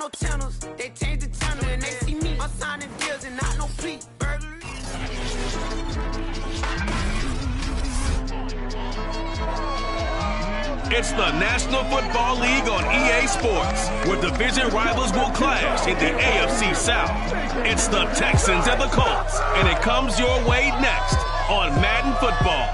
no channels. They change the channel and they see me. I'm signing deals and not no plea. Burglary. It's the National Football League on EA Sports, where division rivals will clash in the AFC South. It's the Texans and the Colts, and it comes your way next on Madden Football.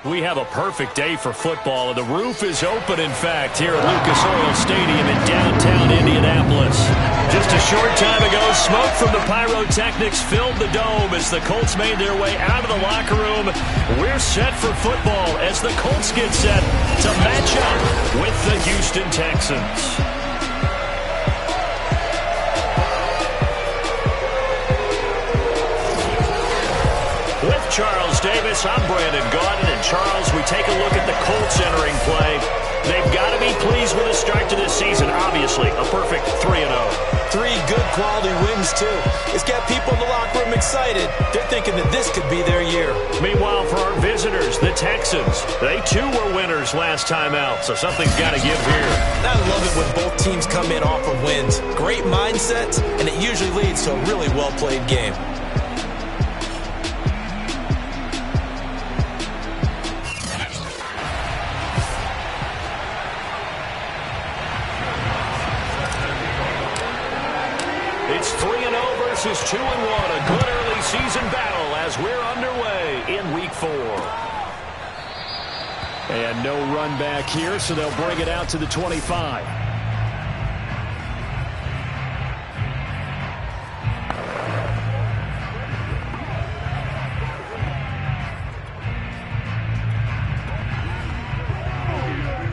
We have a perfect day for football, and the roof is open, in fact, here at Lucas Oil Stadium in downtown Indianapolis. Just a short time ago, smoke from the pyrotechnics filled the dome as the Colts made their way out of the locker room. We're set for football as the Colts get set to match up with the Houston Texans. With Charles Davis, I'm Brandon Gaudin. And Charles, we take a look at the Colts entering play. They've got to be pleased with the start to this season. Obviously, a perfect 3-0. 3 good quality wins, too. It's got people in the locker room excited. They're thinking that this could be their year. Meanwhile, for our visitors, the Texans, they too were winners last time out, so something's got to give here. I love it when both teams come in off of wins. Great mindsets, and it usually leads to a really well-played game. It's 3-0 versus 2-1, a good early season battle as we're underway in Week 4. And no run back here, so they'll bring it out to the 25.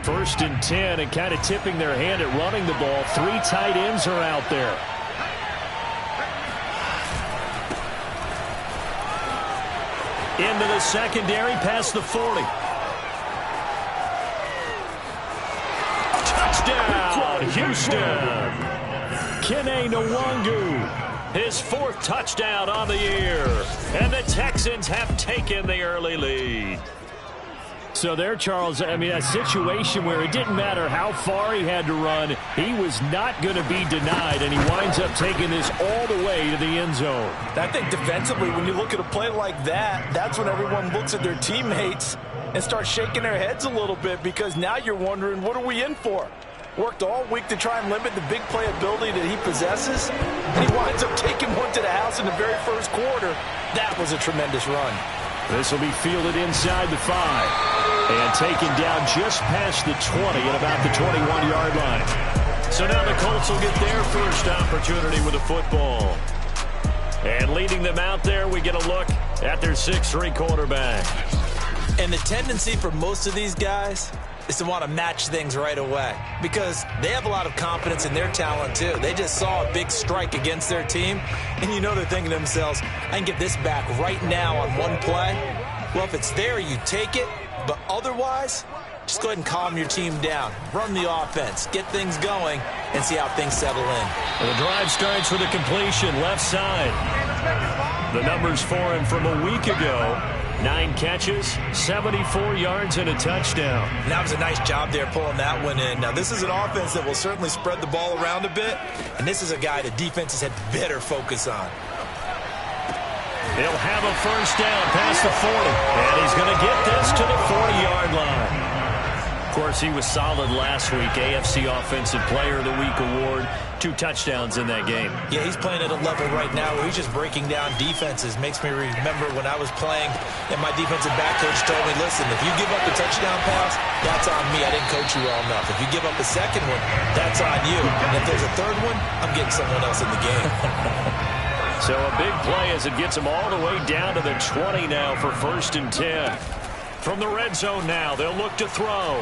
First and 10, and kind of tipping their hand at running the ball. 3 tight ends are out there. Into the secondary, past the 40. Touchdown, Houston. Kene Nwangu, his 4th touchdown on the year. And the Texans have taken the early lead. So there, Charles, I mean, a situation where it didn't matter how far he had to run, he was not going to be denied, and he winds up taking this all the way to the end zone. I think defensively, when you look at a play like that, that's when everyone looks at their teammates and starts shaking their heads a little bit, because now you're wondering, what are we in for? Worked all week to try and limit the big play ability that he possesses, and he winds up taking one to the house in the very first quarter. That was a tremendous run. This will be fielded inside the 5. And taken down just past the 20 at about the 21-yard line. So now the Colts will get their first opportunity with the football. And leading them out there, we get a look at their 6'3" quarterback. And the tendency for most of these guys is to want to match things right away, because they have a lot of confidence in their talent too. They just saw a big strike against their team, and you know they're thinking to themselves, I can get this back right now on one play. Well, if it's there, you take it. But otherwise, just go ahead and calm your team down. Run the offense, get things going, and see how things settle in. Well, the drive starts with a completion, left side. The numbers for him from a week ago. 9 catches, 74 yards, and a touchdown. And that was a nice job there pulling that one in. Now, this is an offense that will certainly spread the ball around a bit, and this is a guy that defenses had better focus on. He'll have a first down past the 40, and he's going to get this to the 40-yard line. Of course, he was solid last week. AFC Offensive Player of the Week award. 2 touchdowns in that game. Yeah, he's playing at a level right now where he's just breaking down defenses. Makes me remember when I was playing, and my defensive back coach told me, listen, if you give up a touchdown pass, that's on me. I didn't coach you well enough. If you give up a second one, that's on you. And if there's a third one, I'm getting someone else in the game. So a big play as it gets them all the way down to the 20 now for first and 10. From the red zone now, they'll look to throw.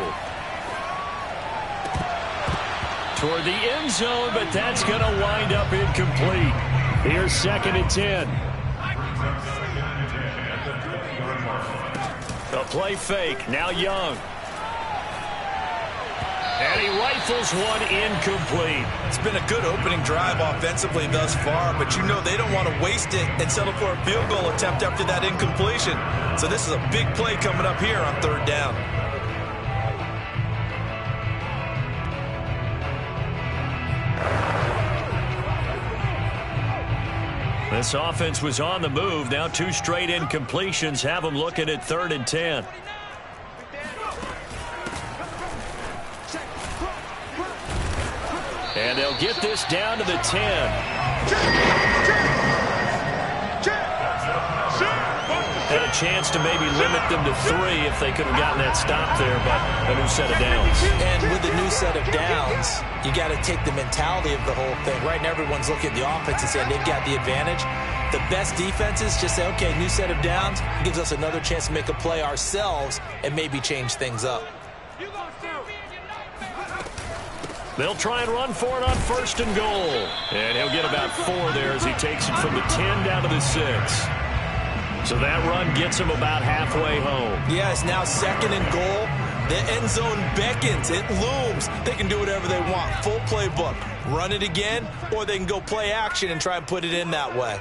Toward the end zone, but that's going to wind up incomplete. Here's 2nd and 10. A play fake, now Young. And he rifles one incomplete. It's been a good opening drive offensively thus far, but you know they don't want to waste it and settle for a field goal attempt after that incompletion. So this is a big play coming up here on third down. This offense was on the move. Now 2 straight incompletions have them looking at 3rd and 10. And they'll get this down to the 10. Had a chance to maybe limit them to 3 if they could have gotten that stop there, but a new set of downs. And with the new set of downs, you got to take the mentality of the whole thing. Right now, everyone's looking at the offense and saying they've got the advantage. The best defenses just say, okay, new set of downs. It gives us another chance to make a play ourselves and maybe change things up. They'll try and run for it on 1st and goal. And he'll get about 4 there as he takes it from the 10 down to the 6. So that run gets him about halfway home. Yeah, it's now 2nd and goal. The end zone beckons. It looms. They can do whatever they want. Full playbook. Run it again, or they can go play action and try and put it in that way.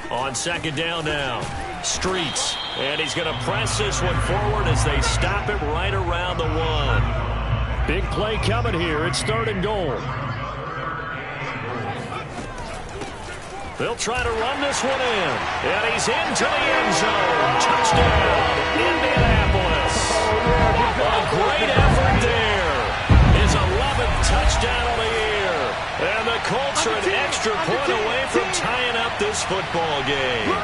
On 2nd down now, Streets. And he's going to press this one forward as they stop it right around the 1. Big play coming here. It's 3rd and goal. They'll try to run this one in. And he's into the end zone. Touchdown, Indianapolis. A great effort there. His 11th touchdown of the year. And the Colts are an extra point away from tying up this football game.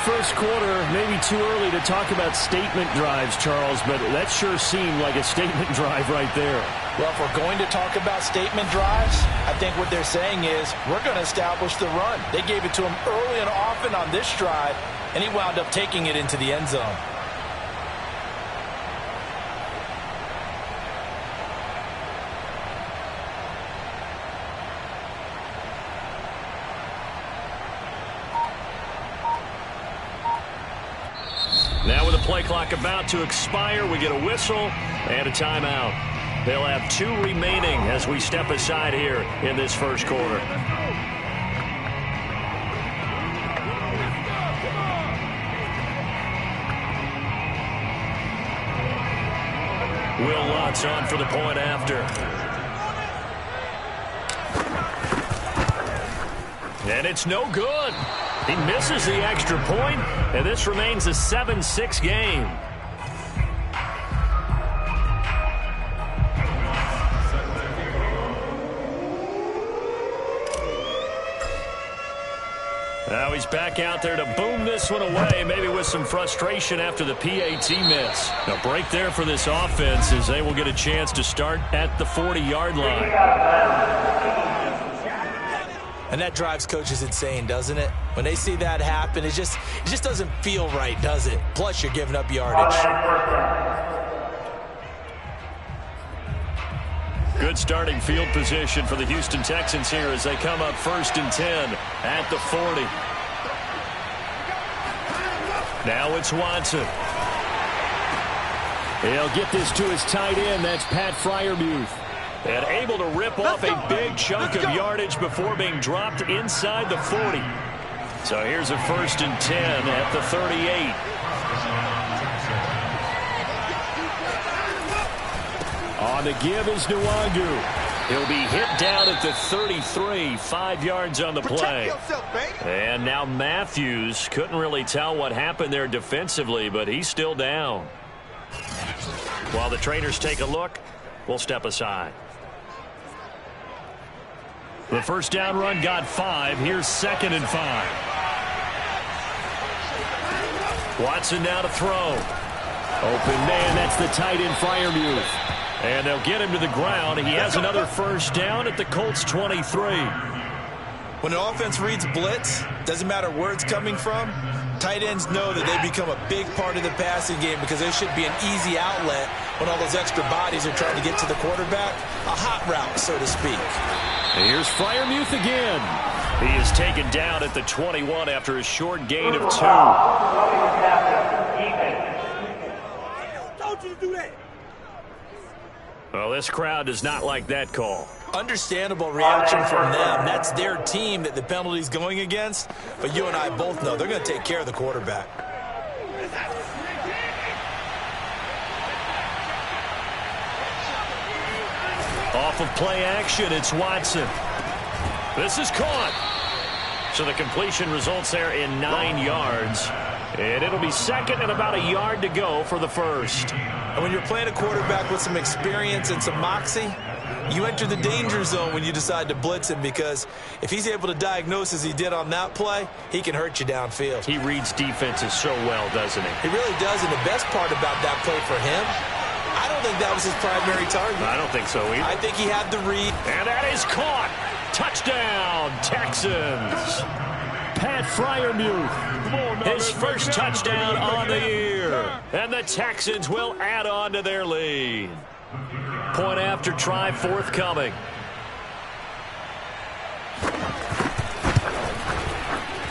First quarter, maybe too early to talk about statement drives, Charles, but that sure seemed like a statement drive right there. Well, if we're going to talk about statement drives, I think what they're saying is we're going to establish the run. They gave it to him early and often on this drive, and he wound up taking it into the end zone. Now with the play clock about to expire, we get a whistle and a timeout. They'll have 2 remaining as we step aside here in this first quarter. Will Lutz on for the point after. And it's no good. He misses the extra point, and this remains a 7-6 game. Now he's back out there to boom this one away, maybe with some frustration after the PAT miss. A break there for this offense as they will get a chance to start at the 40-yard line. And that drives coaches insane, doesn't it? When they see that happen, it just doesn't feel right, does it? Plus, you're giving up yardage. Good starting field position for the Houston Texans here as they come up 1st and 10 at the 40. Now it's Watson. He'll get this to his tight end. That's Pat Freiermuth. And able to rip off a big chunk of yardage before being dropped inside the 40. So here's a 1st and 10 at the 38. On the give is Nwangu. He'll be hit down at the 33, 5 yards on the play. And now Matthews couldn't really tell what happened there defensively, but he's still down. While the trainers take a look, we'll step aside. The first down run got 5. Here's 2nd and 5. Watson now to throw. Open man, that's the tight end Freiermuth. And they'll get him to the ground. He has another first down at the Colts 23. When an offense reads blitz, doesn't matter where it's coming from, tight ends know that they become a big part of the passing game because there should be an easy outlet when all those extra bodies are trying to get to the quarterback. A hot route, so to speak. Here's Freiermuth again. He is taken down at the 21 after a short gain of 2. want you to do that. Well, this crowd does not like that call. Understandable reaction from them. That's their team that the penalty's going against. But you and I both know they're going to take care of the quarterback. Off of play action, it's Watson. This is caught. So the completion results there in 9 yards. And it'll be second and about a yard to go for the first. And when you're playing a quarterback with some experience and some moxie, you enter the danger zone when you decide to blitz him, because if he's able to diagnose as he did on that play, he can hurt you downfield. He reads defenses so well, doesn't he? He really does, and the best part about that play for him, I don't think that was his primary target. I don't think so either. I think he had the read. And that is caught. Touchdown, Texans. Pat Freiermuth, his first touchdown on the year. And the Texans will add on to their lead. Point after try forthcoming.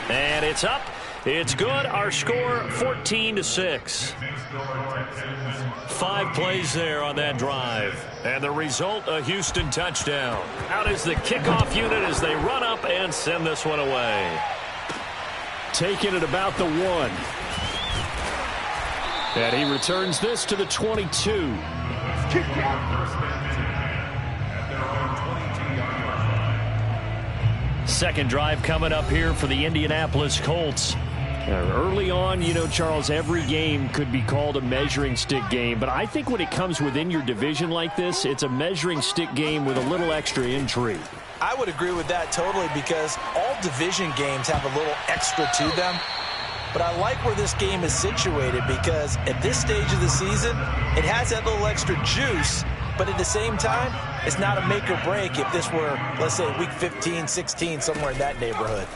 And it's up. It's good. Our score 14-6. 5 plays there on that drive. And the result, a Houston touchdown. Out is the kickoff unit as they run up and send this one away. Taking it about the 1. And he returns this to the 22. Second drive coming up here for the Indianapolis Colts. Early on, you know, Charles, every game could be called a measuring stick game. But I think when it comes within your division like this, it's a measuring stick game with a little extra intrigue. I would agree with that totally, because all division games have a little extra to them. But I like where this game is situated, because at this stage of the season, it has that little extra juice. But at the same time, it's not a make or break if this were, let's say, week 15, 16, somewhere in that neighborhood.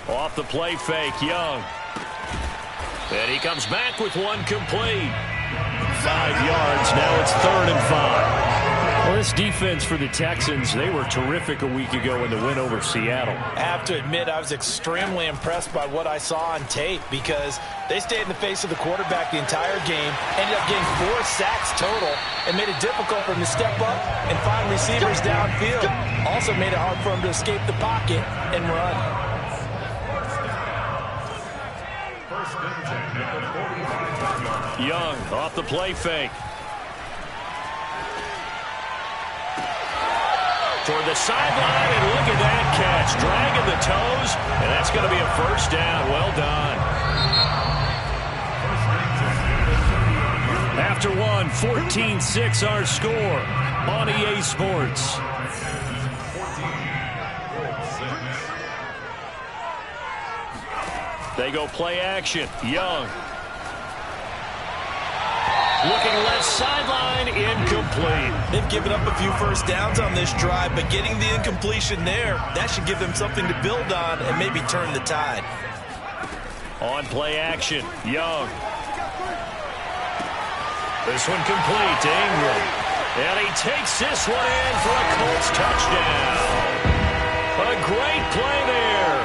Off the play fake, Young. And he comes back with one complete. 5 yards. Now it's 3rd and 5. Well, this defense for the Texans, they were terrific a week ago in the win over Seattle. I have to admit, I was extremely impressed by what I saw on tape, because they stayed in the face of the quarterback the entire game, ended up getting 4 sacks total, and made it difficult for him to step up and find receivers downfield. Also made it hard for him to escape the pocket and run. Young off the play fake. Toward the sideline, and look at that catch. Dragging the toes, and that's going to be a first down. Well done. After one, 14-6 our score on EA Sports. They go play action. Young. Looking left sideline, incomplete. They've given up a few first downs on this drive, but getting the incompletion there, that should give them something to build on and maybe turn the tide. On play action, Young. This one complete to Ingram. And he takes this one in for a Colts touchdown. A great play there.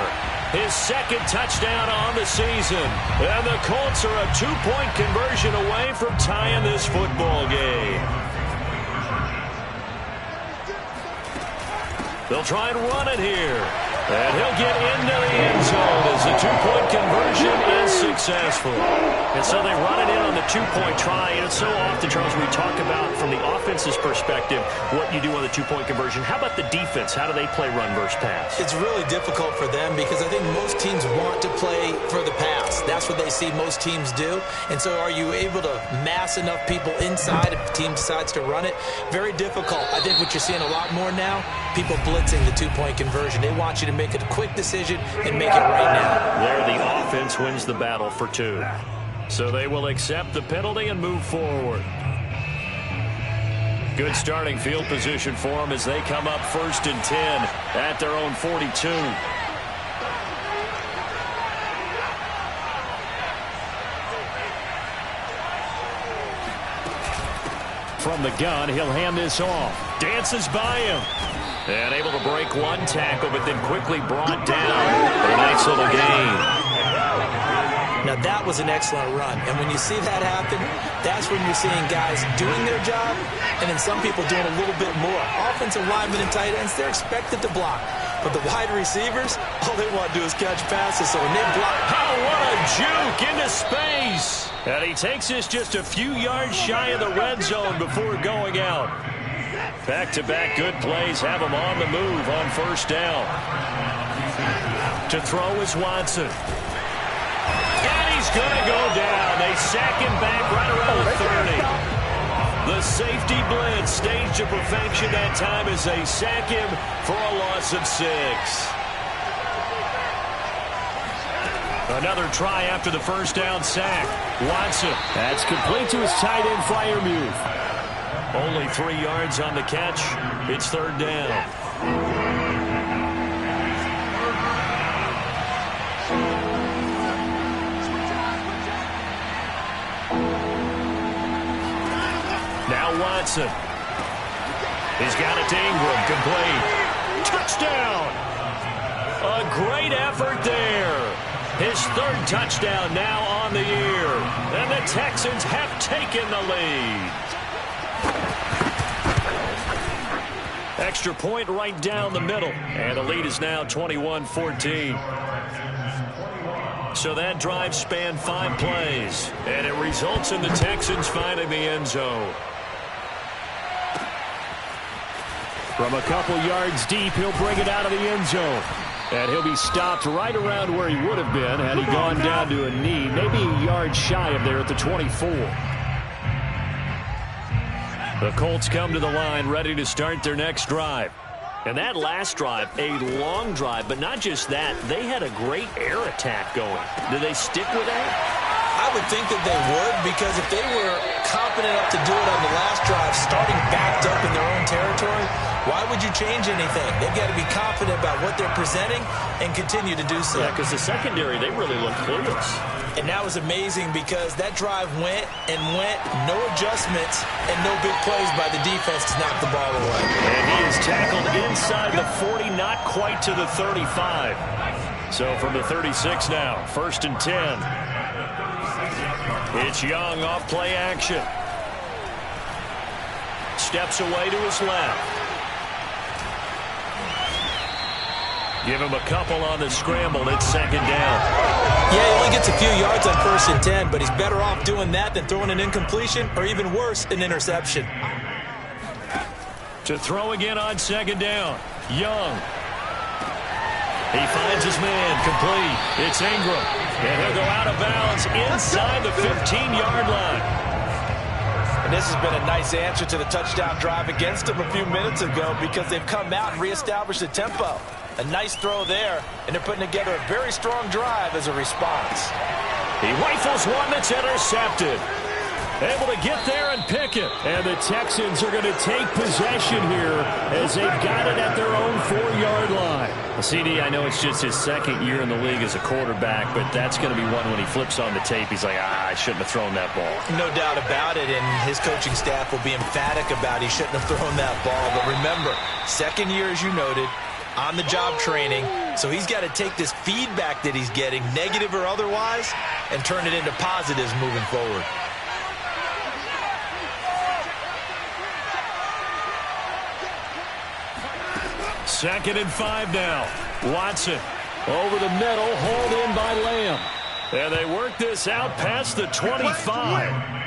His second touchdown on the season. And the Colts are a 2-point conversion away from tying this football game. They'll try and run it here. And he'll get into the end zone as the 2-point conversion is successful. And so they run it in on the 2-point try. And it's so often, Charles, we talk about from the offense's perspective what you do on the 2-point conversion. How about the defense? How do they play run versus pass? It's really difficult for them, because I think most teams want to play for the pass. That's what they see most teams do. And so are you able to mass enough people inside if the team decides to run it? Very difficult. I think what you're seeing a lot more now, people blitzing the 2-point conversion. They want you to make a quick decision and make it right now. There, the offense wins the battle for 2. So they will accept the penalty and move forward. Good starting field position for them as they come up 1st and 10 at their own 42. From the gun, he'll hand this off. Dances by him. And able to break one tackle, but then quickly brought down for a nice little gain. Now, that was an excellent run. And when you see that happen, that's when you're seeing guys doing their job and then some people doing a little bit more. Offensive linemen and tight ends, they're expected to block. But the wide receivers, all they want to do is catch passes. So when they block... Oh, what a juke into space. And he takes this just a few yards shy of the red zone before going out. Back-to-back good plays have him on the move on first down. To throw is Watson. And he's going to go down. They sack him back right around the 30. The safety blitz staged to perfection that time as they sack him for a loss of 6. Another try after the first down sack. Watson. That's complete to his tight end Freiermuth. Only 3 yards on the catch. It's third down. Now Watson. He's got it to Ingram. Complete. Touchdown. A great effort there. His third touchdown now on the year. And the Texans have taken the lead. Extra point right down the middle. And the lead is now 21-14. So that drive spanned 5 plays. And it results in the Texans finding the end zone. From a couple yards deep, he'll bring it out of the end zone. And he'll be stopped right around where he would have been had he gone down to a knee, maybe a yard shy of there at the 24. The Colts come to the line ready to start their next drive. And that last drive, a long drive, but not just that, they had a great air attack going. Do they stick with that? I would think that they would, because if they were confident enough to do it on the last drive, starting backed up in their own territory, why would you change anything? They've got to be confident about what they're presenting and continue to do so. Yeah, because the secondary, they really look clueless. And that was amazing because that drive went and went, no adjustments, and no big plays by the defense to knock the ball away. And he is tackled inside the 40, not quite to the 35. So from the 36 now, 1st and 10. It's Young off play action. Steps away to his left. Give him a couple on the scramble. It's second down. Yeah, he only gets a few yards on 1st and 10, but he's better off doing that than throwing an incompletion or even worse, an interception. To throw again on second down. Young. He finds his man. Complete. It's Ingram. And he'll go out of bounds inside the 15-yard line. And this has been a nice answer to the touchdown drive against them a few minutes ago because they've come out and reestablished the tempo. A nice throw there, and they're putting together a very strong drive as a response. He rifles one that's intercepted. Able to get there and pick it. And the Texans are going to take possession here as they've got it at their own 4-yard line. Well, CD, I know it's just his second year in the league as a quarterback, but that's going to be one when he flips on the tape. He's like, I shouldn't have thrown that ball. No doubt about it, and his coaching staff will be emphatic about he shouldn't have thrown that ball. But remember, second year, as you noted, on-the-job training, so he's got to take this feedback that he's getting, negative or otherwise, and turn it into positives moving forward. Second and 5 now. Watson over the middle, hauled in by Lamb. And they work this out past the 25.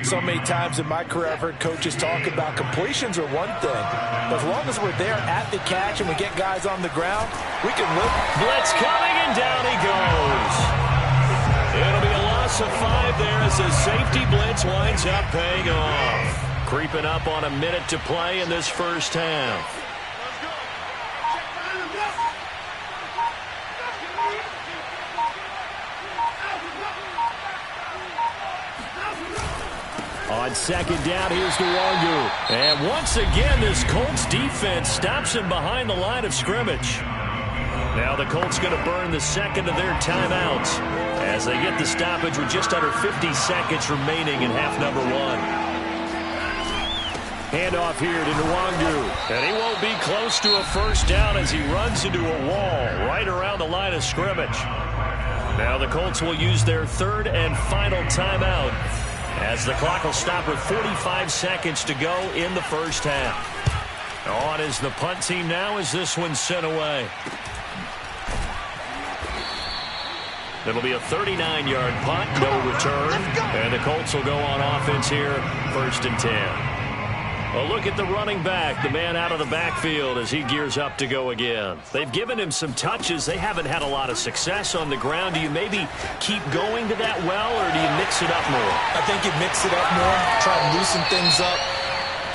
So many times in my career I've heard coaches talk about completions are one thing, but as long as we're there at the catch and we get guys on the ground, we can live. Blitz coming, and down he goes. It'll be a loss of 5 there as the safety blitz winds up paying off. Creeping up on a minute to play in this first half. On second down, here's Nwangu. And once again, this Colts defense stops him behind the line of scrimmage. Now the Colts going to burn the second of their timeouts as they get the stoppage with just under 50 seconds remaining in half number 1. Handoff here to Nwangu. And he won't be close to a first down as he runs into a wall right around the line of scrimmage. Now the Colts will use their third and final timeout as the clock will stop with 45 seconds to go in the first half. On is the punt team now as this one's sent away. It'll be a 39-yard punt, no return. And the Colts will go on offense here, 1st and 10. A look at the running back, the man out of the backfield as he gears up to go again. They've given him some touches. They haven't had a lot of success on the ground. Do you maybe keep going to that well, or do you mix it up more? I think you mix it up more, try to loosen things up.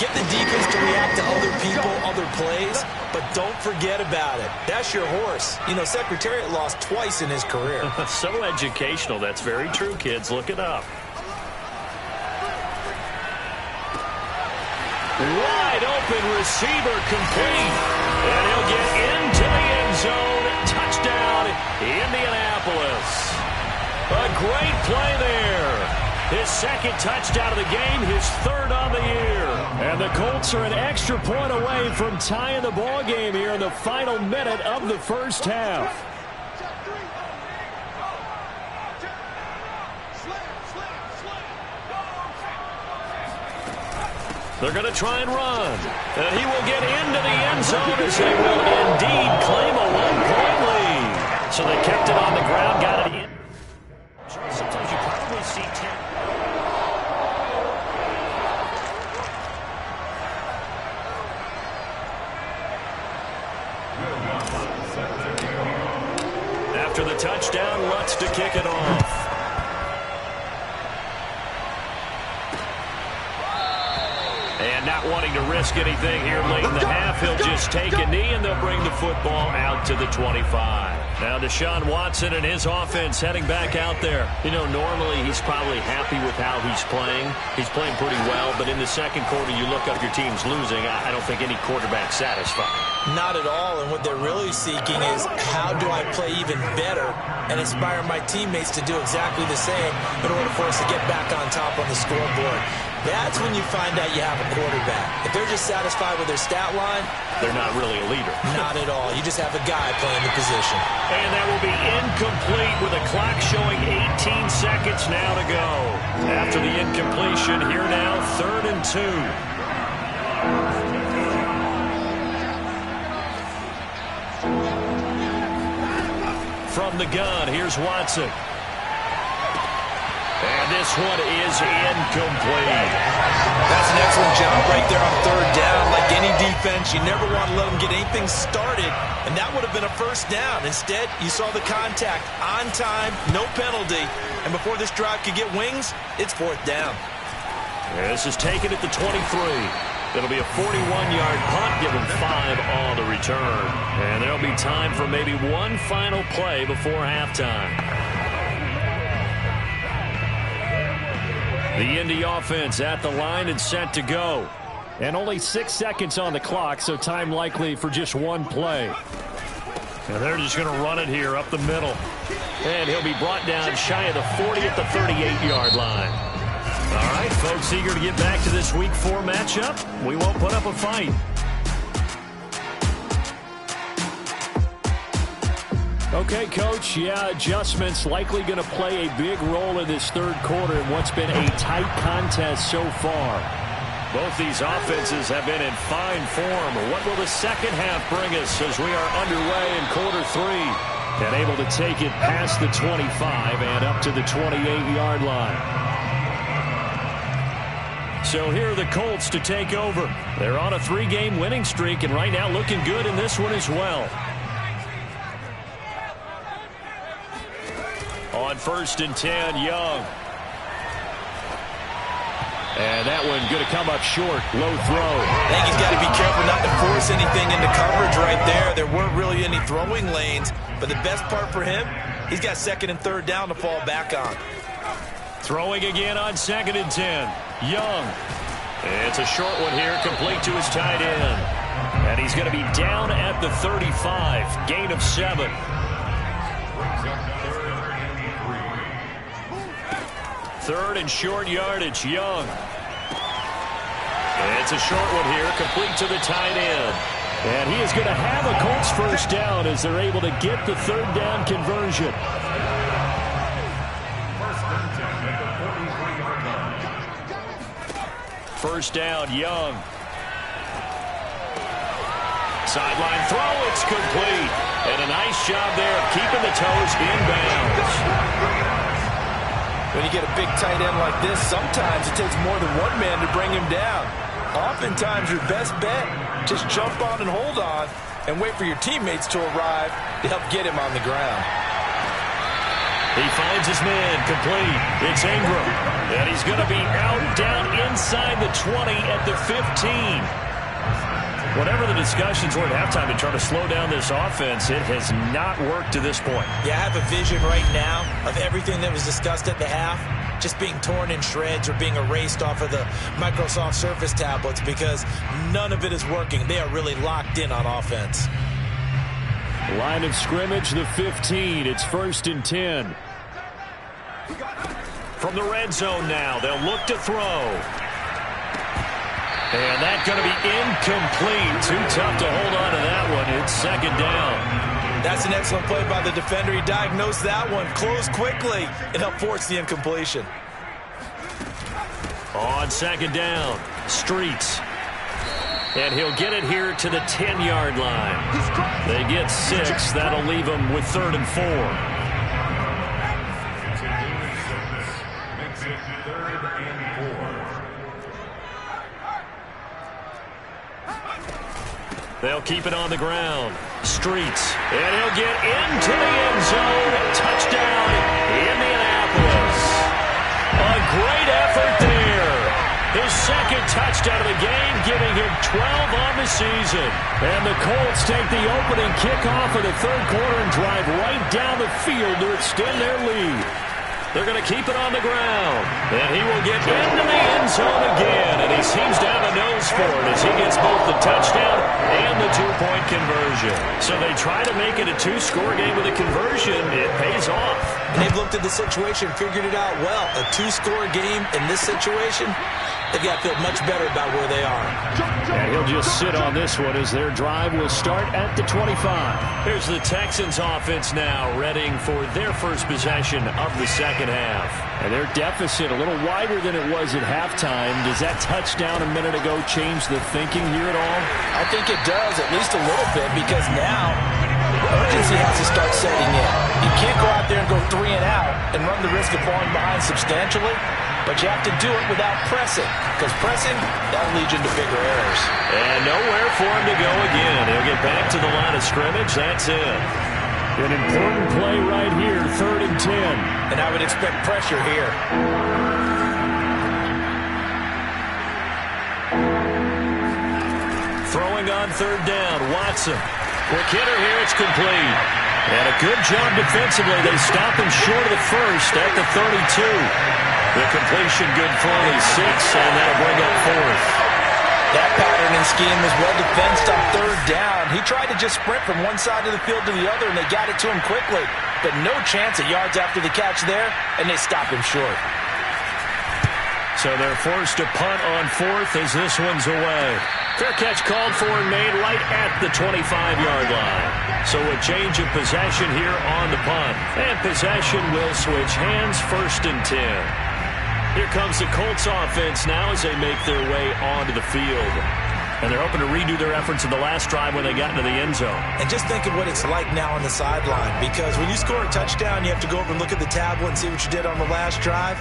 Get the defense to react to other people, other plays, but don't forget about it. That's your horse. You know, Secretariat lost twice in his career. So educational. That's very true, kids. Look it up. Wide open receiver complete. And he'll get into the end zone. Touchdown, Indianapolis. A great play there. His second touchdown of the game, his third on the year. And the Colts are an extra point away from tying the ball game here in the final minute of the first half. They're going to try and run. And he will get into the end zone as they will indeed claim a one-point lead. So they kept it on the ground, got it in. Sometimes you probably see 10. After the touchdown, Lutz to kick it off. And not wanting to risk anything here late in the half, he'll just take a knee and they'll bring the football out to the 25. Now Deshaun Watson and his offense heading back out there. You know, normally he's probably happy with how he's playing. He's playing pretty well, but in the second quarter you look up your team's losing. I don't think any quarterback's satisfied. Not at all, and what they're really seeking is how do I play even better and inspire my teammates to do exactly the same in order for us to get back on top on the scoreboard. That's when you find out you have a quarterback. If they're just satisfied with their stat line, they're not really a leader. Not at all. You just have a guy playing the position. And that will be incomplete with a clock showing 18 seconds now to go. After the incompletion, here now, 3rd and 2. From the gun, here's Watson. And this one is incomplete. That's an excellent job right there on 3rd down. Like any defense, you never want to let them get anything started, and that would have been a 1st down. Instead, you saw the contact on time, no penalty, and before this drive could get wings, it's 4th down. This is taken at the 23. It'll be a 41-yard punt, give them 5 on the return. And there'll be time for maybe one final play before halftime. The Indy offense at the line and set to go. And only 6 seconds on the clock, so time likely for just one play. And they're just going to run it here up the middle. And he'll be brought down shy of the 40 at the 38-yard line. All right, folks, eager to get back to this Week 4 matchup. We won't put up a fight. Okay, Coach, yeah, adjustments likely going to play a big role in this 3rd quarter in what's been a tight contest so far. Both these offenses have been in fine form. What will the second half bring us as we are underway in quarter 3? And able to take it past the 25 and up to the 28-yard line. So here are the Colts to take over. They're on a 3-game winning streak, and right now looking good in this one as well. On 1st and 10, Young. And that one going to come up short. Low throw. I think he's got to be careful not to force anything into coverage right there. There weren't really any throwing lanes, but the best part for him, he's got 2nd and 3rd down to fall back on. Throwing again on 2nd and 10. Young. It's a short one here, complete to his tight end. And he's going to be down at the 35. Gain of 7. Third and short yardage, Young. It's a short one here, complete to the tight end. And he is going to have a Colts 1st down as they're able to get the 3rd down conversion. first down. Young. Sideline throw, it's complete. And a nice job there of keeping the toes inbounds. When you get a big tight end like this, sometimes it takes more than one man to bring him down. Oftentimes, your best bet, just jump on and hold on and wait for your teammates to arrive to help get him on the ground. He finds his man, complete. It's Ingram. And he's going to be out down inside the 20 at the 15. Whatever the discussions were at halftime to try to slow down this offense, it has not worked to this point. Yeah, I have a vision right now of everything that was discussed at the half just being torn in shreds or being erased off of the Microsoft Surface tablets because none of it is working. They are really locked in on offense. Line of scrimmage, the 15. It's 1st and 10. From the red zone now, they'll look to throw. And that's going to be incomplete. Too tough to hold on to that one. It's 2nd down. That's an excellent play by the defender. He diagnosed that one, closed quickly, and helped force the incompletion. On 2nd down, Streets. And he'll get it here to the 10-yard line. They get 6. That'll leave them with 3rd and 4. They'll keep it on the ground. Streets. And he'll get into the end zone. Touchdown, Indianapolis. A great effort there. His 2nd touchdown of the game, giving him 12 on the season. And the Colts take the opening kickoff of the 3rd quarter and drive right down the field to extend their lead. They're going to keep it on the ground. And he will get into the end zone again. And he seems to have a nose for it as he gets both the touchdown and the 2-point conversion. So they try to make it a 2-score game with a conversion. It pays off. And they've looked at the situation, figured it out well. A 2-score game in this situation, they've got to feel much better about where they are. And he'll just sit on this one as their drive will start at the 25. Here's the Texans offense now, readying for their first possession of the 2nd half. And their deficit a little wider than it was at halftime. Does that touchdown a minute ago change the thinking here at all? I think it does, at least a little bit, because now urgency has to start setting in. You can't go out there and go 3 and out and run the risk of falling behind substantially. But you have to do it without pressing, because pressing, that'll lead you into bigger errors. And nowhere for him to go again. He'll get back to the line of scrimmage. That's it. An important play right here, 3rd and 10. And I would expect pressure here. Throwing on 3rd down, Watson. Quick hitter here, it's complete. And a good job defensively. They stop him short of the 1st at the 32. The completion good for only 6, and that'll bring up 4th. That pattern and scheme was well defensed on 3rd down. He tried to just sprint from one side of the field to the other, and they got it to him quickly. But no chance at yards after the catch there, and they stopped him short. So they're forced to punt on 4th as this one's away. Fair catch called for and made right at the 25-yard line. So a change of possession here on the punt. And possession will switch hands, 1st and 10. Here comes the Colts offense now as they make their way onto the field. And they're hoping to redo their efforts in the last drive when they got into the end zone. And just think of what it's like now on the sideline, because when you score a touchdown, you have to go over and look at the tablet and see what you did on the last drive.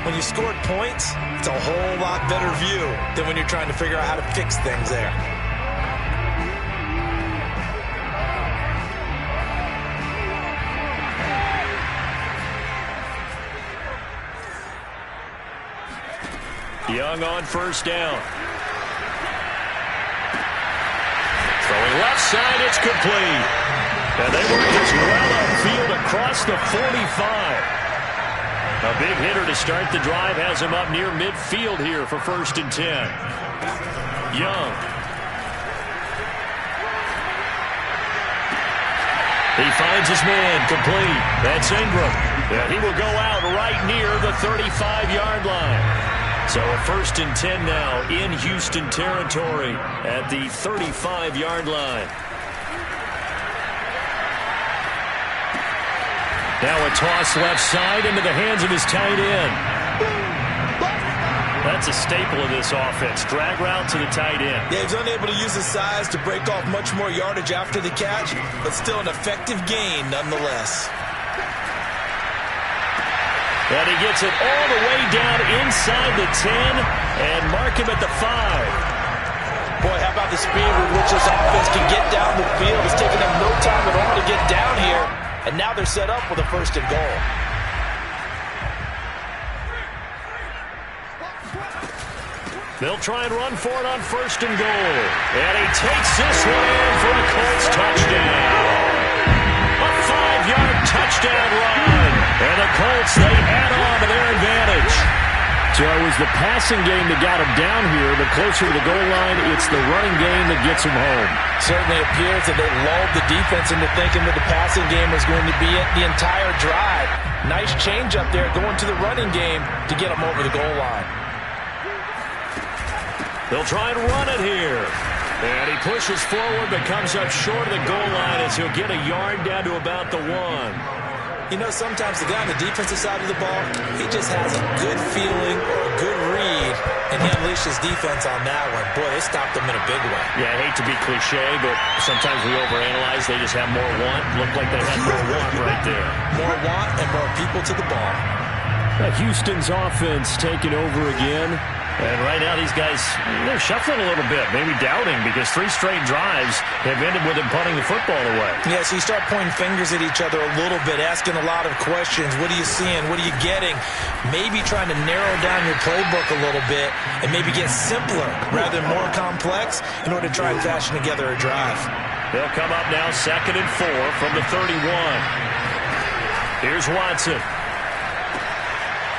When you scored points, it's a whole lot better view than when you're trying to figure out how to fix things there. Young on 1st down. Throwing left side, it's complete. And they work this well upfield across the 45. A big hitter to start the drive has him up near midfield here for 1st and 10. Young. He finds his man, complete. That's Ingram. And he will go out right near the 35-yard line. So a 1st and 10 now in Houston territory at the 35-yard line. Now a toss left side into the hands of his tight end. That's a staple of this offense. Drag route to the tight end. Yeah, he's unable to use his size to break off much more yardage after the catch, but still an effective gain nonetheless. And he gets it all the way down inside the 10 and mark him at the 5. Boy, how about the speed with which this offense can get down the field? It's taken them no time at all to get down here, and now they're set up with a 1st and goal. They'll try and run for it on 1st and goal. And he takes this one in for a Colts touchdown. A 5-yard touchdown run. And the Colts, they add on to their advantage. So it was the passing game that got him down here, but closer to the goal line, it's the running game that gets him home. Certainly appears that they lulled the defense into thinking that the passing game was going to be it the entire drive. Nice change up there going to the running game to get them over the goal line. They'll try and run it here. And he pushes forward but comes up short of the goal line as he'll get a yard down to about the 1. You know, sometimes the guy on the defensive side of the ball, he just has a good feeling or a good read, and he unleashed his defense on that one. Boy, they stopped him in a big way. Yeah, I hate to be cliche, but sometimes we overanalyze. They just have more want. Looked like they had more want right there. More want and more people to the ball. Houston's offense taking over again. And right now these guys, they're shuffling a little bit, maybe doubting, because 3 straight drives have ended with them punting the football away. Yeah, so you start pointing fingers at each other a little bit, asking a lot of questions. What are you seeing? What are you getting? Maybe trying to narrow down your playbook a little bit and maybe get simpler rather than more complex in order to try and fashion together a drive. They'll come up now 2nd and 4 from the 31. Here's Watson.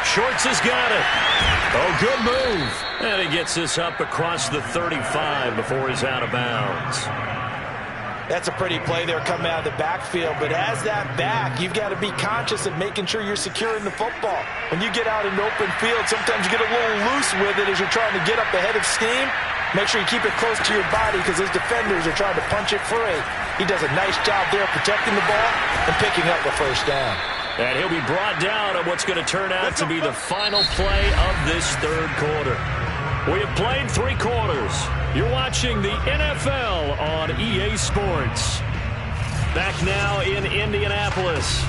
Shorts has got it. Oh, good move. And he gets this up across the 35 before he's out of bounds. That's a pretty play there coming out of the backfield. But as that back, you've got to be conscious of making sure you're securing the football. When you get out in open field, sometimes you get a little loose with it as you're trying to get up ahead of steam. Make sure you keep it close to your body because those defenders are trying to punch it free. He does a nice job there protecting the ball and picking up the 1st down. And he'll be brought down on what's going to turn out to be the final play of this 3rd quarter. We have played 3 quarters. You're watching the NFL on EA Sports. Back now in Indianapolis.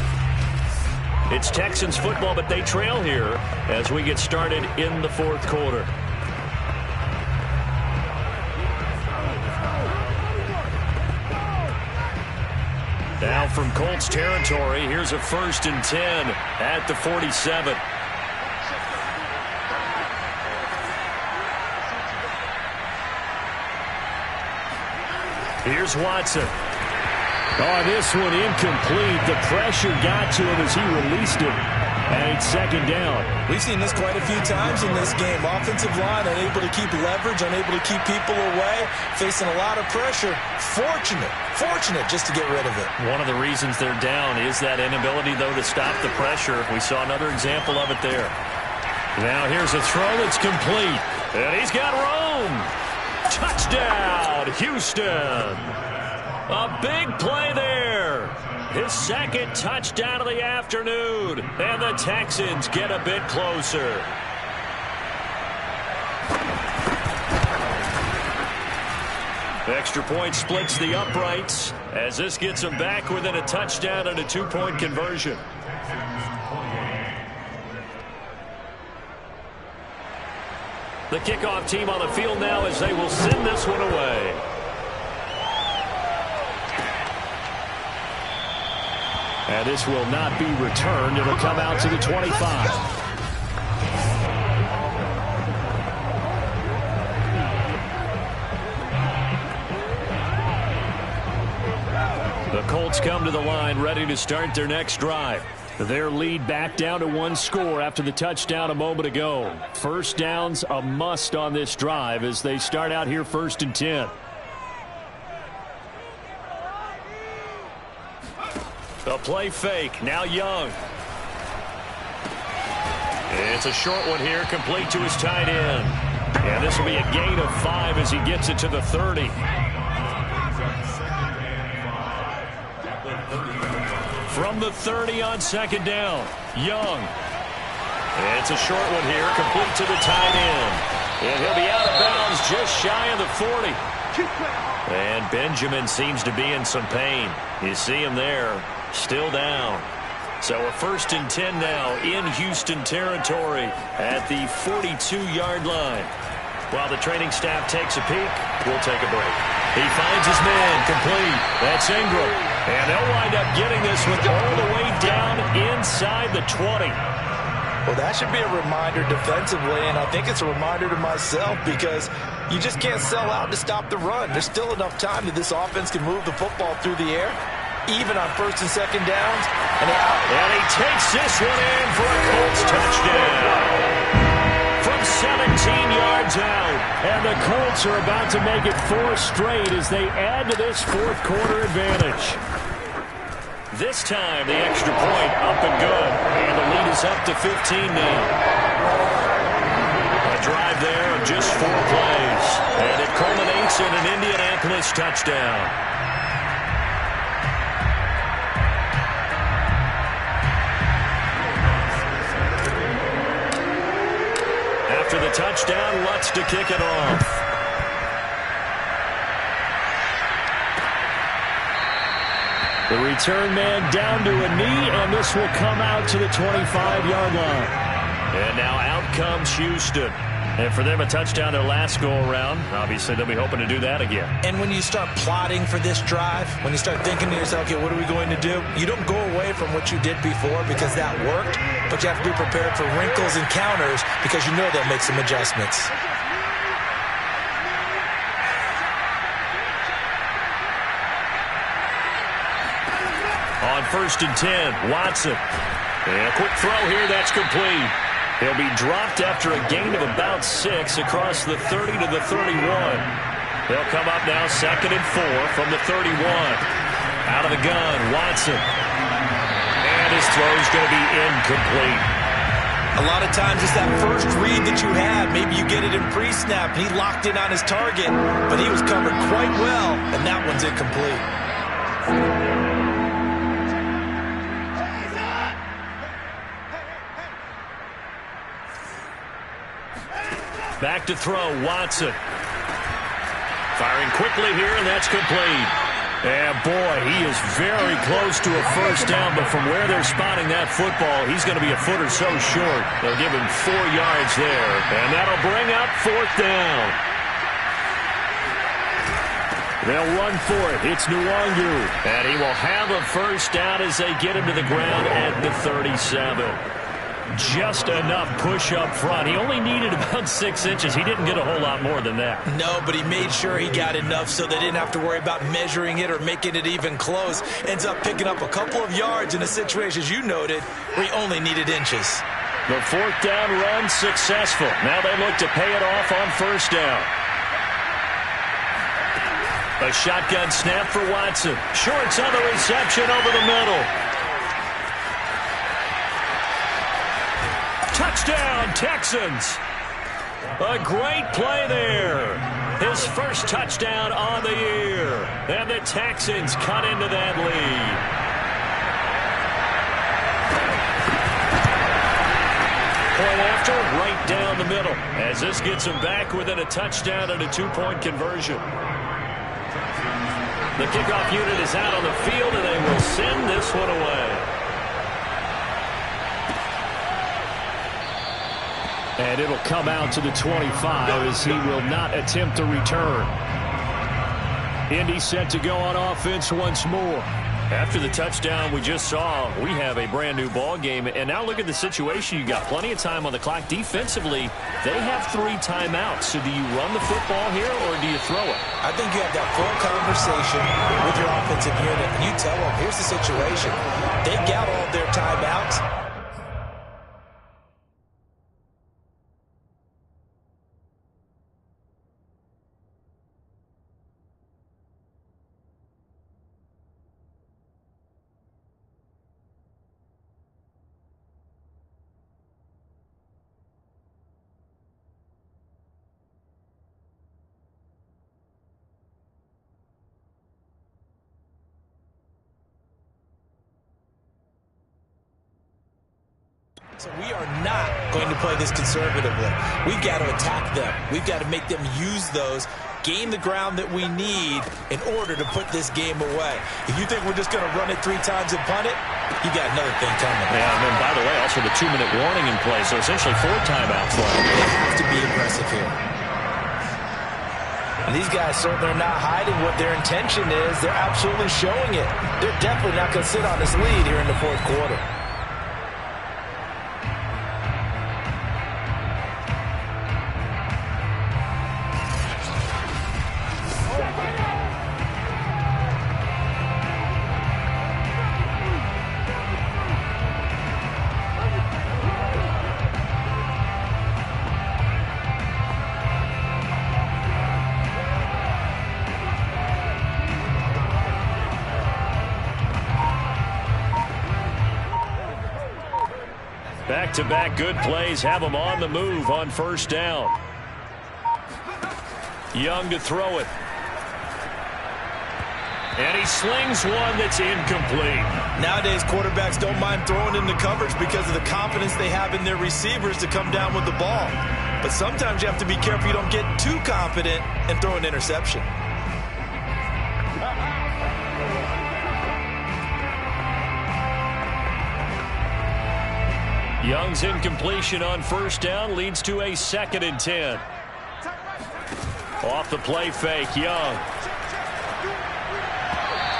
It's Texans football, but they trail here as we get started in the 4th quarter. Now from Colts territory, here's a 1st and 10 at the 47. Here's Watson. Oh, this one incomplete. The pressure got to him as he released it. And it's 2nd down. We've seen this quite a few times in this game. Offensive line unable to keep leverage, unable to keep people away, facing a lot of pressure. Fortunate just to get rid of it. One of the reasons they're down is that inability, though, to stop the pressure. We saw another example of it there. Now here's a throw that's complete. And he's got room. Touchdown, Houston. A big play there. His 2nd touchdown of the afternoon. And the Texans get a bit closer. Extra point splits the uprights as this gets them back within a touchdown and a 2-point conversion. The kickoff team on the field now as they will send this one away. And this will not be returned. It'll come out to the 25. The Colts come to the line ready to start their next drive. Their lead back down to 1 score after the touchdown a moment ago. 1st down's a must on this drive as they start out here 1st and 10. A play fake. Now Young. It's a short one here, complete to his tight end. And this will be a gain of 5 as he gets it to the 30. From the 30 on 2nd down, Young. It's a short one here, complete to the tight end. And he'll be out of bounds just shy of the 40. And Benjamin seems to be in some pain. You see him there, still down. So a 1st and 10 now in Houston territory at the 42-yard line. While the training staff takes a peek, we'll take a break. He finds his man, complete. That's Ingram. And they'll wind up getting this one all the way down inside the 20. Well, that should be a reminder defensively, and I think it's a reminder to myself because you just can't sell out to stop the run. There's still enough time that this offense can move the football through the air, even on 1st and 2nd downs. And he takes this one in for a Colts touchdown. From 17 yards out, and the Colts are about to make it 4 straight as they add to this 4th quarter advantage. This time, the extra point up and good, and the lead is up to 15 now. A drive there of just 4 plays, and it culminates in an Indianapolis touchdown. After the touchdown, Lutz to kick it off. The return man down to a knee, and this will come out to the 25-yard line. And now out comes Houston. And for them, a touchdown their last go-around. Obviously, they'll be hoping to do that again. And when you start plotting for this drive, when you start thinking to yourself, okay, what are we going to do? You don't go away from what you did before because that worked, but you have to be prepared for wrinkles and counters because you know they'll make some adjustments. On 1st and 10, Watson. And a quick throw here, that's complete. He'll be dropped after a gain of about 6 across the 30 to the 31. They'll come up now 2nd and 4 from the 31. Out of the gun, Watson. And his throw's going to be incomplete. A lot of times it's that first read that you have. Maybe you get it in pre-snap, and he locked in on his target, but he was covered quite well, and that one's incomplete. Back to throw, Watson. Firing quickly here, and that's complete. And boy, he is very close to a 1st down, but from where they're spotting that football, he's going to be a foot or so short. They'll give him 4 yards there, and that'll bring up 4th down. They'll run for it. It's Nwangu, and he will have a 1st down as they get him to the ground at the 37. Just enough push up front. He only needed about 6 inches. He didn't get a whole lot more than that. No, but he made sure he got enough so they didn't have to worry about measuring it or making it even close. Ends up picking up a couple of yards in a situation, as you noted, where he only needed inches. The 4th down run successful. Now they look to pay it off on 1st down. A shotgun snap for Watson. Shorts on the reception over the middle. Touchdown, Texans. A great play there. His 1st touchdown on the year. And the Texans cut into that lead. Point after, right down the middle. As this gets them back within a touchdown and a 2-point conversion. The kickoff unit is out on the field, and they will send this one away. And it'll come out to the 25 as he will not attempt a return. Indy set to go on offense once more. After the touchdown we just saw, we have a brand new ball game. And now look at the situation. You got plenty of time on the clock. Defensively, they have 3 timeouts. So do you run the football here or do you throw it? I think you have that full conversation with your offensive unit. And you tell them, here's the situation. They got all their timeouts. So we are not going to play this conservatively. We've got to attack them. We've got to make them use those, gain the ground that we need in order to put this game away. If you think we're just going to run it 3 times and punt it, you got another thing coming. Yeah, and then, by the way, also the 2-minute warning in play, so essentially 4 timeouts left. They have to be aggressive here. And these guys certainly are not hiding what their intention is. They're absolutely showing it. They're definitely not going to sit on this lead here in the 4th quarter. Back-to-back good plays have them on the move on 1st down. Young to throw it. And he slings one that's incomplete. Nowadays, quarterbacks don't mind throwing into coverage because of the confidence they have in their receivers to come down with the ball. But sometimes you have to be careful you don't get too confident and throw an interception. Young's incompletion on 1st down leads to a 2nd and 10. Off the play fake, Young.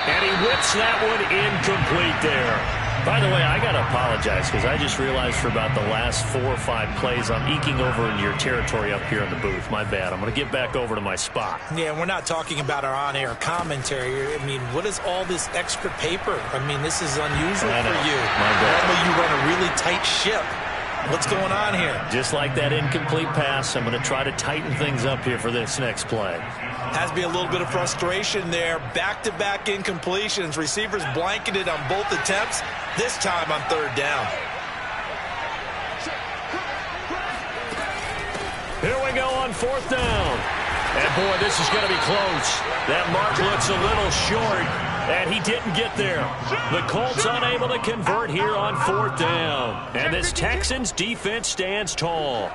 And he whips that one incomplete there. By the way, I got to apologize because I just realized for about the last 4 or 5 plays I'm eking over into your territory up here in the booth. My bad. I'm going to get back over to my spot. Yeah, we're not talking about our on-air commentary. I mean, what is all this extra paper? I mean, this is unusual for you. My bad. Normally you run a really tight ship. What's going on here? Just like that incomplete pass, I'm going to try to tighten things up here for this next play. Has to be a little bit of frustration there. Back-to-back incompletions. Receivers blanketed on both attempts, this time on 3rd down. Here we go on 4th down. And, boy, this is going to be close. That mark looks a little short, and he didn't get there. The Colts unable to convert here on 4th down. And this Texans defense stands tall.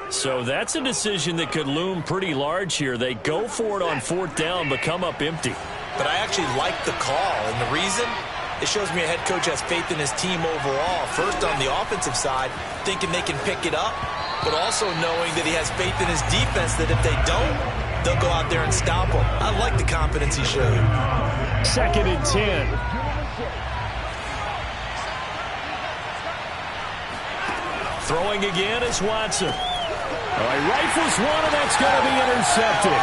So that's a decision that could loom pretty large here. They go for it on 4th down, but come up empty. But I actually like the call, and the reason? It shows me a head coach has faith in his team overall. First on the offensive side, thinking they can pick it up, but also knowing that he has faith in his defense that if they don't, they'll go out there and stop them. I like the confidence he showed. 2nd and 10. Throwing again is Watson. He rifles one, and that's going to be intercepted.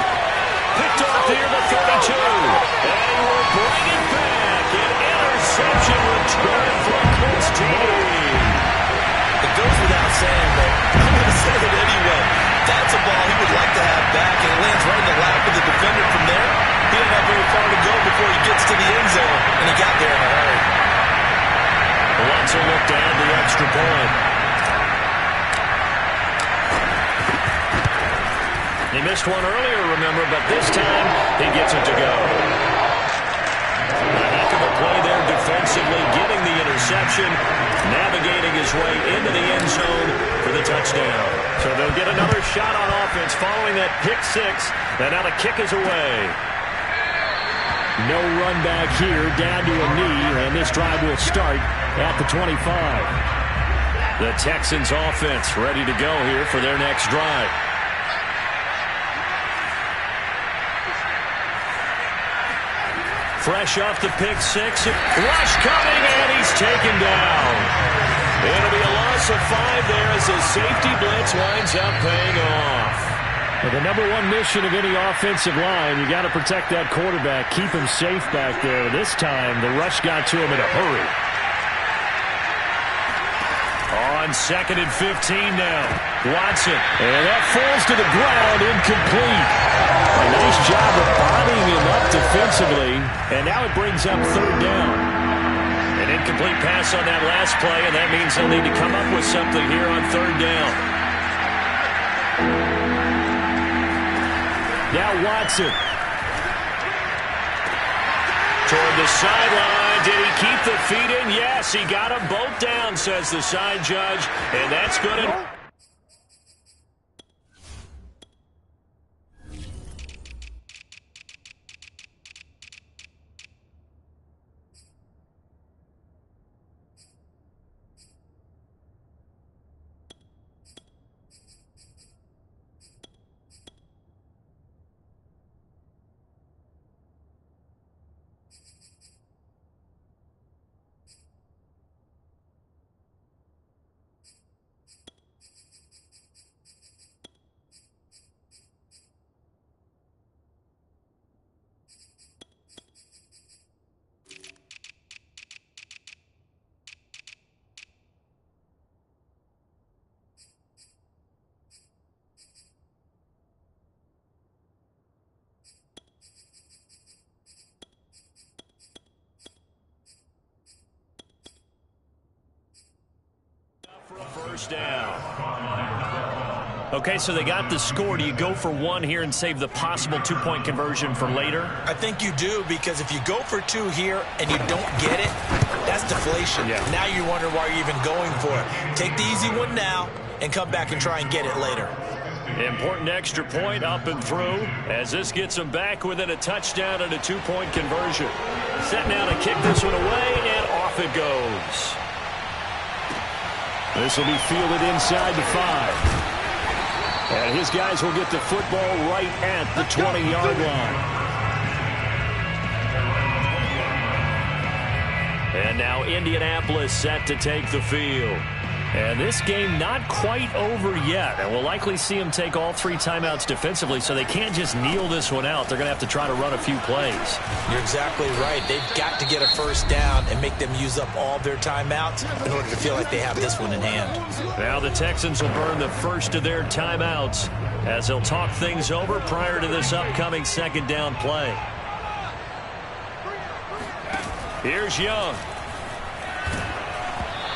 Picked off near the 32. And we'll bring it back. An interception return from Colts team. It goes without saying, but I'm going to say it anyway. That's a ball he would like to have back, and it lands right in the lap of the defender from there. He didn't have very far to go before he gets to the end zone, and he got there in a hurry. Watson looked to add the extra point. He missed one earlier, remember, but this time he gets it to go. A heck of a play there defensively, getting the interception, navigating his way into the end zone for the touchdown. So they'll get another shot on offense following that pick 6, and now the kick is away. No run back here, down to a knee, and this drive will start at the 25. The Texans offense ready to go here for their next drive. Fresh off the pick 6. Rush coming, and he's taken down. It'll be a loss of 5 there as his safety blitz winds up paying off. Well, the number one mission of any offensive line, you got to protect that quarterback, keep him safe back there. This time, the rush got to him in a hurry. On 2nd and 15 now. Watson. And that falls to the ground, incomplete. A nice job of bodying him up defensively. And now it brings up 3rd down. An incomplete pass on that last play, and that means they'll need to come up with something here on 3rd down. Now Watson. toward the sideline. Did he keep the feet in? Yes, he got them both down, says the side judge. And that's good. First down. Okay, so they got the score. Do you go for one here and save the possible two-point conversion for later? I think you do, because if you go for two here and you don't get it, that's deflation. Yeah. Now you wonder why you're even going for it. Take the easy one now and come back and try and get it later. Important extra point up and through as this gets them back within a touchdown and a two-point conversion. Set now to kick this one away, and off it goes. This will be fielded inside the 5. And his guys will get the football right at the 20-yard line. And now Indianapolis set to take the field. And this game not quite over yet. And we'll likely see them take all 3 timeouts defensively, so they can't just kneel this one out. They're going to have to try to run a few plays. You're exactly right. They've got to get a first down and make them use up all their timeouts in order to feel like they have this one in hand. Now the Texans will burn the first of their timeouts as they'll talk things over prior to this upcoming second down play. Here's Young.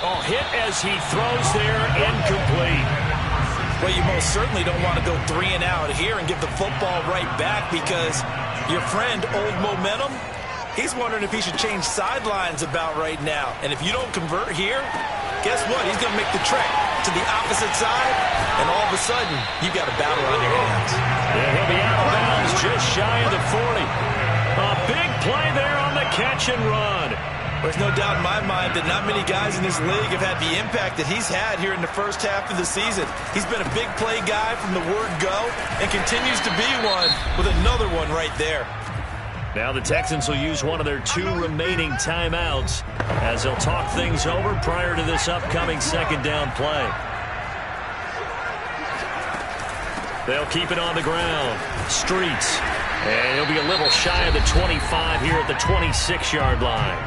Oh, hit as he throws there, incomplete. Well, you most certainly don't want to go 3 and out here and give the football right back, because your friend, Old Momentum, he's wondering if he should change sidelines about right now. And if you don't convert here, guess what? He's going to make the trek to the opposite side, and all of a sudden, you've got a battle on your hands. Yeah, he'll be out of bounds just shy of the 40. A big play there on the catch and run. There's no doubt in my mind that not many guys in this league have had the impact that he's had here in the first half of the season. He's been a big play guy from the word go and continues to be one with another one right there. Now the Texans will use one of their 2 remaining timeouts as they'll talk things over prior to this upcoming second down play. They'll keep it on the ground. Streets. And he'll be a little shy of the 25 here at the 26-yard line.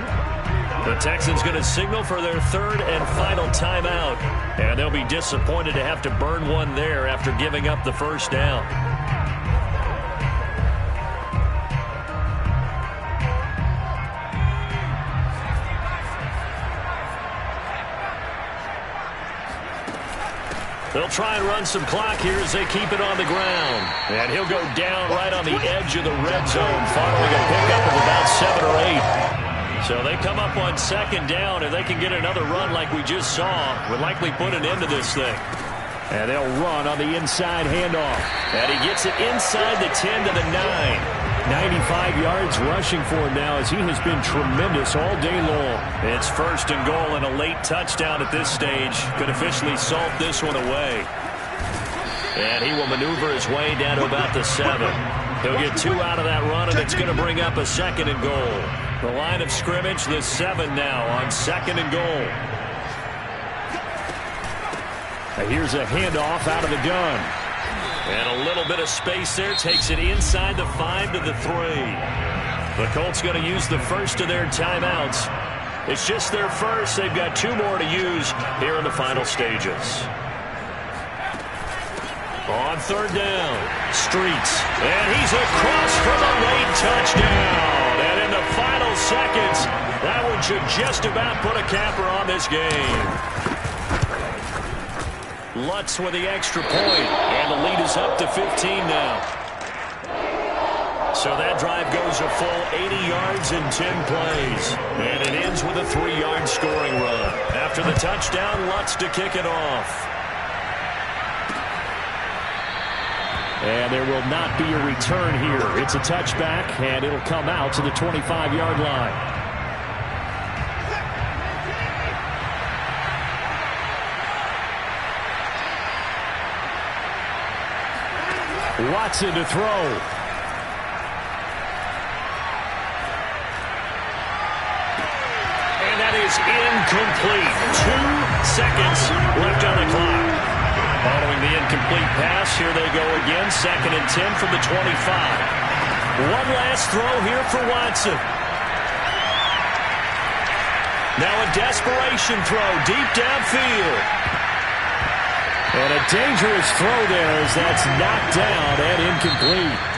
The Texans going to signal for their 3rd and final timeout. And they'll be disappointed to have to burn one there after giving up the first down. They'll try and run some clock here as they keep it on the ground. And he'll go down right on the edge of the red zone following a pickup of about 7 or 8. So they come up on second down, and they can get another run like we just saw. Would likely put an end to this thing. And they'll run on the inside handoff. And he gets it inside the 10 to the 9. 95 yards rushing for him now as he has been tremendous all day long. It's 1st and goal and a late touchdown at this stage. Could officially salt this one away. And he will maneuver his way down to about the 7. He'll get 2 out of that run, and it's going to bring up a 2nd and goal. The line of scrimmage, the 7 now on 2nd and goal. Now here's a handoff out of the gun. And a little bit of space there, takes it inside the 5 to the 3. The Colts going to use the first of their timeouts. It's just their first. They've got 2 more to use here in the final stages. On 3rd down, Streets. And he's across for the late touchdown. And in the final seconds, that one should just about put a capper on this game. Lutz with the extra point, and the lead is up to 15 now. So that drive goes a full 80 yards in 10 plays. And it ends with a 3-yard scoring run. After the touchdown, Lutz to kick it off. And there will not be a return here. It's a touchback, and it'll come out to the 25-yard line. Watson to throw. And that is incomplete. 2 seconds left on the clock. Following the incomplete pass, here they go again. 2nd and 10 from the 25. One last throw here for Watson. Now a desperation throw deep downfield. And a dangerous throw there as that's knocked down and incomplete.